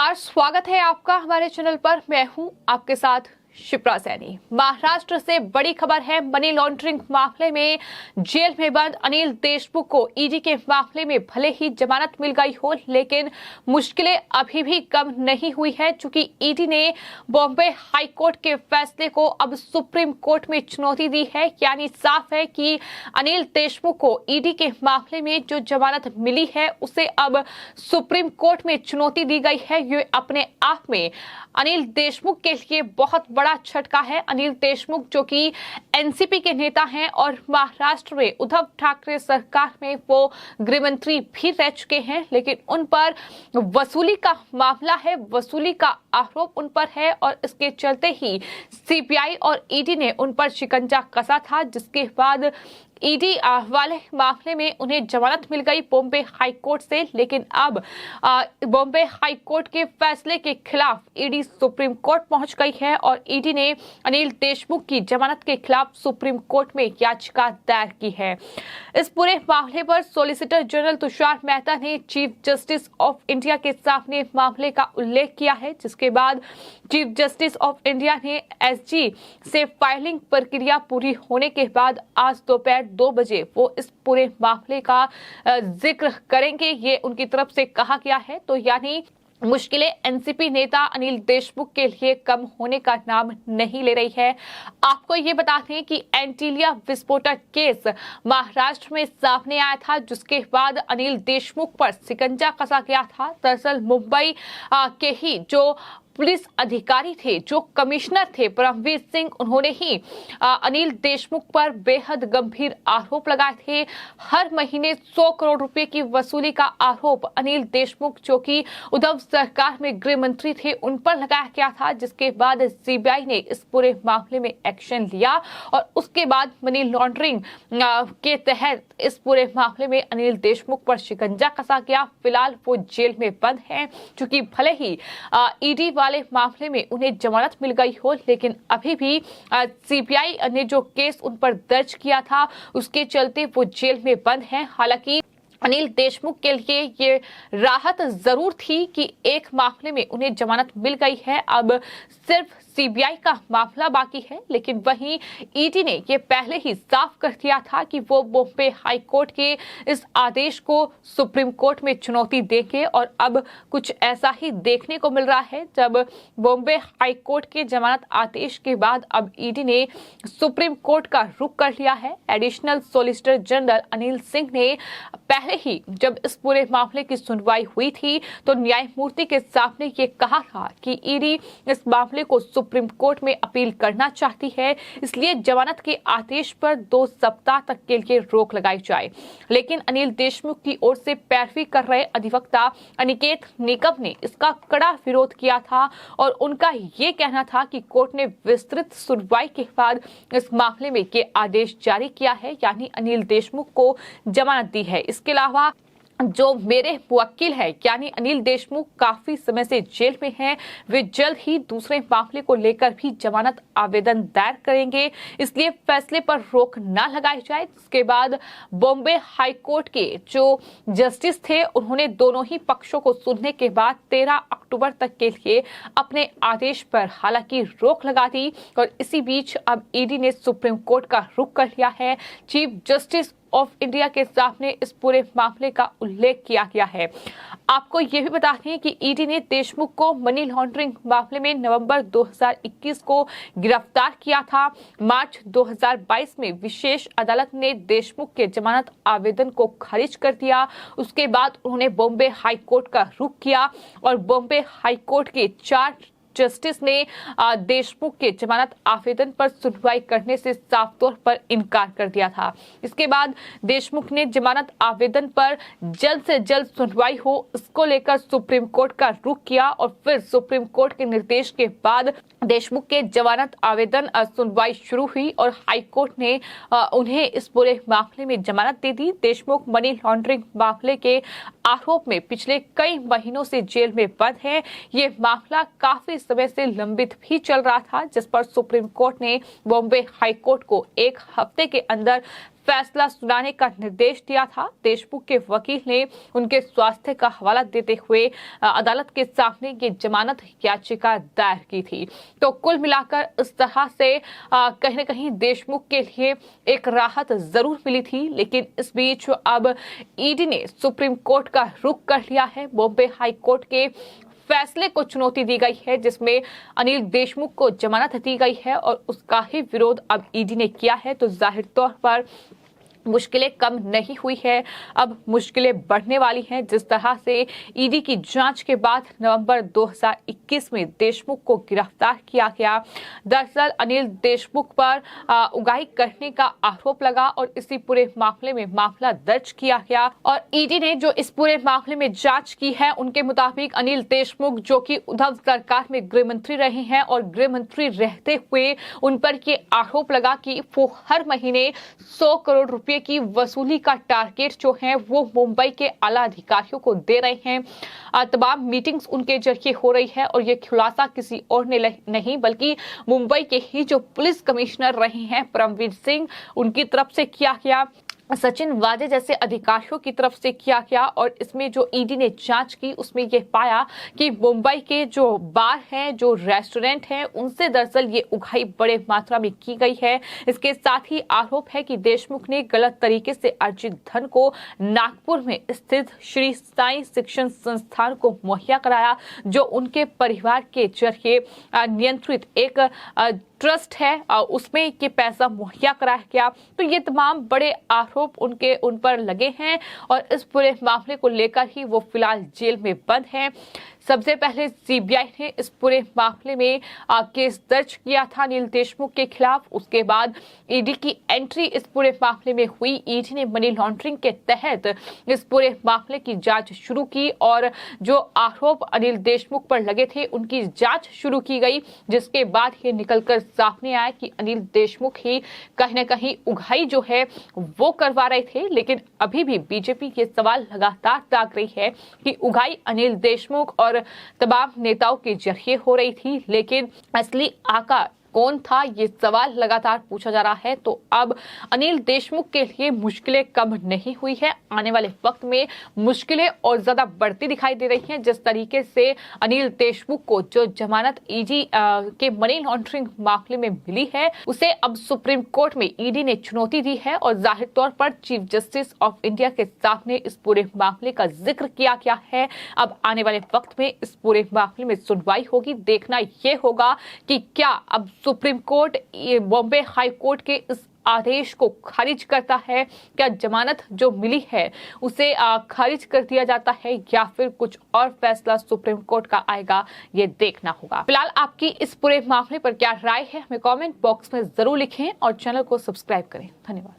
नमस्कार, स्वागत है आपका हमारे चैनल पर। मैं हूं आपके साथ शिप्रा सैनी। महाराष्ट्र से बड़ी खबर है। मनी लॉन्ड्रिंग मामले में जेल में बंद अनिल देशमुख को ईडी के मामले में भले ही जमानत मिल गई हो, लेकिन मुश्किलें अभी भी कम नहीं हुई है, क्योंकि ईडी ने बॉम्बे हाई कोर्ट के फैसले को अब सुप्रीम कोर्ट में चुनौती दी है। यानी साफ है कि अनिल देशमुख को ईडी के मामले में जो जमानत मिली है उसे अब सुप्रीम कोर्ट में चुनौती दी गई है। ये अपने आप में अनिल देशमुख के लिए बहुत बड़ा झटका है। अनिल देशमुख जो कि एनसीपी के नेता हैं और महाराष्ट्र में उद्धव ठाकरे सरकार में वो गृह मंत्री भी रह चुके हैं, लेकिन उन पर वसूली का मामला है, वसूली का आरोप उन पर है और इसके चलते ही सीबीआई और ईडी ने उन पर शिकंजा कसा था, जिसके बाद ईडी वाले मामले में उन्हें जमानत मिल गई बॉम्बे हाई कोर्ट से। लेकिन अब बॉम्बे हाई कोर्ट के फैसले के खिलाफ ईडी सुप्रीम कोर्ट पहुंच गई है और ईडी ने अनिल देशमुख की जमानत के खिलाफ सुप्रीम कोर्ट में याचिका दायर की है। इस पूरे मामले पर सॉलिसिटर जनरल तुषार मेहता ने चीफ जस्टिस ऑफ इंडिया के सामने मामले का उल्लेख किया है, जिसके बाद चीफ जस्टिस ऑफ इंडिया ने एसजी से फाइलिंग प्रक्रिया पूरी होने के बाद आज दोपहर 2 बजे वो इस पूरे मामले का जिक्र करेंगे, ये उनकी तरफ से कहा गया है। तो यानी मुश्किलें एनसीपी नेता अनिल देशमुख के लिए कम होने का नाम नहीं ले रही है। आपको ये बता दें कि एंटीलिया विस्फोटक केस महाराष्ट्र में सामने आया था, जिसके बाद अनिल देशमुख पर शिकंजा कसा गया था। दरअसल मुंबई के ही जो पुलिस अधिकारी थे, जो कमिश्नर थे परमवीर सिंह, उन्होंने ही अनिल देशमुख पर बेहद गंभीर आरोप लगाए थे। हर महीने 100 करोड़ रुपए की वसूली का आरोप अनिल देशमुख जो कि उद्धव सरकार में गृह मंत्री थे उन पर लगाया गया था, जिसके बाद सीबीआई ने इस पूरे मामले में एक्शन लिया और उसके बाद मनी लॉन्ड्रिंग के तहत इस पूरे मामले में अनिल देशमुख पर शिकंजा कसा गया। फिलहाल वो जेल में बंद हैं, क्योंकि भले ही ईडी वाले मामले में उन्हें जमानत मिल गई हो, लेकिन अभी भी सीबीआई ने जो केस उन पर दर्ज किया था उसके चलते वो जेल में बंद हैं। हालांकि अनिल देशमुख के लिए ये राहत जरूर थी कि एक मामले में उन्हें जमानत मिल गई है, अब सिर्फ सीबीआई का मामला बाकी है। लेकिन वहीं ईडी ने ये पहले ही साफ कर दिया था कि वो बॉम्बे हाई कोर्ट के इस आदेश को सुप्रीम कोर्ट में चुनौती देंगे और अब कुछ ऐसा ही देखने को मिल रहा है, जब बॉम्बे हाई कोर्ट के जमानत आदेश के बाद अब ईडी ने सुप्रीम कोर्ट का रुख कर लिया है। Additional solicitor general Anil Singh ने पहले ही जब इस पूरे मामले की सुनवाई हुई थी तो न्यायमूर्ति के सामने ये कहा था कि ईडी इस मामले को सुप्रीम कोर्ट में अपील करना चाहती है, इसलिए जमानत के आदेश पर 2 सप्ताह तक के लिए रोक लगाई जाए। लेकिन अनिल देशमुख की ओर से पैरवी कर रहे अधिवक्ता अनिकेत निकम ने इसका कड़ा विरोध किया था और उनका ये कहना था कि कोर्ट ने विस्तृत सुनवाई के बाद इस मामले में ये आदेश जारी किया है, यानी अनिल देशमुख को जमानत दी है। इसके अलावा जो मेरे वकील है यानी अनिल देशमुख काफी समय से जेल में हैं, वे जल्द ही दूसरे मामले को लेकर भी जमानत आवेदन दायर करेंगे, इसलिए फैसले पर रोक न लगाई जाए। इसके बाद बॉम्बे हाई कोर्ट के जो जस्टिस थे उन्होंने दोनों ही पक्षों को सुनने के बाद 13 अक्टूबर तक के लिए अपने आदेश पर हालांकि रोक लगा दी और इसी बीच अब ईडी ने सुप्रीम कोर्ट का रुख कर लिया है। चीफ जस्टिस ऑफ इंडिया के सामने इस पूरे मामले का उल्लेख किया गया है। आपको यह भी बता दें कि ईडी ने देशमुख को मनी लॉन्ड्रिंग मामले में नवंबर 2021 को गिरफ्तार किया था। मार्च 2022 में विशेष अदालत ने देशमुख के जमानत आवेदन को खारिज कर दिया। उसके बाद उन्होंने बॉम्बे हाई कोर्ट का रुख किया और बॉम्बे हाई कोर्ट के 4 जस्टिस ने देशमुख के जमानत आवेदन पर सुनवाई करने से साफ तौर पर इनकार कर दिया था। इसके बाद देशमुख ने जमानत आवेदन पर जल्द से जल्द सुनवाई हो इसको लेकर सुप्रीम कोर्ट का रुख किया और फिर सुप्रीम कोर्ट के निर्देश के बाद देशमुख के जमानत आवेदन सुनवाई शुरू हुई और हाई कोर्ट ने उन्हें इस पूरे मामले में जमानत दे दी। देशमुख मनी लॉन्ड्रिंग मामले के आरोप में पिछले कई महीनों से जेल में बंद हैं। ये मामला काफी समय से लंबित भी चल रहा था, जिस पर सुप्रीम कोर्ट ने बॉम्बे हाई कोर्ट को 1 हफ्ते के अंदर फैसला सुनाने का निर्देश दिया था। देशमुख के वकील ने उनके स्वास्थ्य का हवाला देते हुए अदालत के सामने ये जमानत याचिका दायर की थी। तो कुल मिलाकर इस तरह से कहीं न कहीं देशमुख के लिए एक राहत जरूर मिली थी, लेकिन इस बीच अब ईडी ने सुप्रीम कोर्ट का रुख कर लिया है। बॉम्बे हाई कोर्ट के फैसले को चुनौती दी गई है, जिसमें अनिल देशमुख को जमानत दी गई है और उसका ही विरोध अब ईडी ने किया है। तो जाहिर तौर पर मुश्किलें कम नहीं हुई है, अब मुश्किलें बढ़ने वाली हैं। जिस तरह से ईडी की जांच के बाद नवंबर 2021 में देशमुख को गिरफ्तार किया गया। दरअसल अनिल देशमुख पर उगाही करने का आरोप लगा और इसी पूरे मामले में मामला दर्ज किया गया और ईडी ने जो इस पूरे मामले में जांच की है, उनके मुताबिक अनिल देशमुख जो कि उद्धव सरकार में गृह मंत्री रहे हैं और गृह मंत्री रहते हुए उन पर ये आरोप लगा कि वो हर महीने 100 करोड़ रुपए की वसूली का टारगेट जो है वो मुंबई के आला अधिकारियों को दे रहे हैं। तमाम मीटिंग्स उनके जरिए हो रही है और ये खुलासा किसी और ने नहीं बल्कि मुंबई के ही जो पुलिस कमिश्नर रहे हैं परमवीर सिंह, उनकी तरफ से किया गया, सचिन वाजे जैसे अधिकारियों की तरफ से किया गया। और इसमें जो ईडी ने जांच की उसमें यह पाया कि मुंबई के जो बार हैं, जो रेस्टोरेंट हैं, उनसे दरअसल ये उगाही बड़े मात्रा में की गई है। इसके साथ ही आरोप है कि देशमुख ने गलत तरीके से अर्जित धन को नागपुर में स्थित श्री साई शिक्षण संस्थान को मुहैया कराया, जो उनके परिवार के जरिए नियंत्रित एक ट्रस्ट है, उसमें ये पैसा मुहैया कराया गया। तो ये तमाम बड़े आरोप उन पर लगे हैं और इस पूरे मामले को लेकर ही वो फिलहाल जेल में बंद हैं। सबसे पहले सीबीआई ने इस पूरे मामले में केस दर्ज किया था अनिल देशमुख के खिलाफ। उसके बाद ईडी की एंट्री इस पूरे मामले में हुई। ईडी ने मनी लॉन्ड्रिंग के तहत इस पूरे मामले की जांच शुरू की और जो आरोप अनिल देशमुख पर लगे थे उनकी जांच शुरू की गई, जिसके बाद ये निकलकर सामने आया कि अनिल देशमुख ही कहीं न कहीं उगाही जो है वो करवा रहे थे। लेकिन अभी भी बीजेपी ये सवाल लगातार दाग रही है कि उगाही अनिल देशमुख और तमाम नेताओं के जरिए हो रही थी, लेकिन असली आका कौन था, ये सवाल लगातार पूछा जा रहा है। तो अब अनिल देशमुख के लिए मुश्किलें कम नहीं हुई है, आने वाले वक्त में मुश्किलें और ज्यादा बढ़ती दिखाई दे रही हैं। जिस तरीके से अनिल देशमुख को जो जमानत ईडी के मनी लॉन्ड्रिंग मामले में मिली है, उसे अब सुप्रीम कोर्ट में ईडी ने चुनौती दी है और जाहिर तौर पर चीफ जस्टिस ऑफ इंडिया के सामने इस पूरे मामले का जिक्र किया गया है। अब आने वाले वक्त में इस पूरे मामले में सुनवाई होगी। देखना यह होगा कि क्या अब supreme court Bombay high court के इस आदेश को खारिज करता है, क्या जमानत जो मिली है उसे खारिज कर दिया जाता है या फिर कुछ और फैसला सुप्रीम कोर्ट का आएगा, ये देखना होगा। फिलहाल आपकी इस पूरे मामले पर क्या राय है, हमें कमेंट बॉक्स में जरूर लिखें और चैनल को सब्सक्राइब करें। धन्यवाद।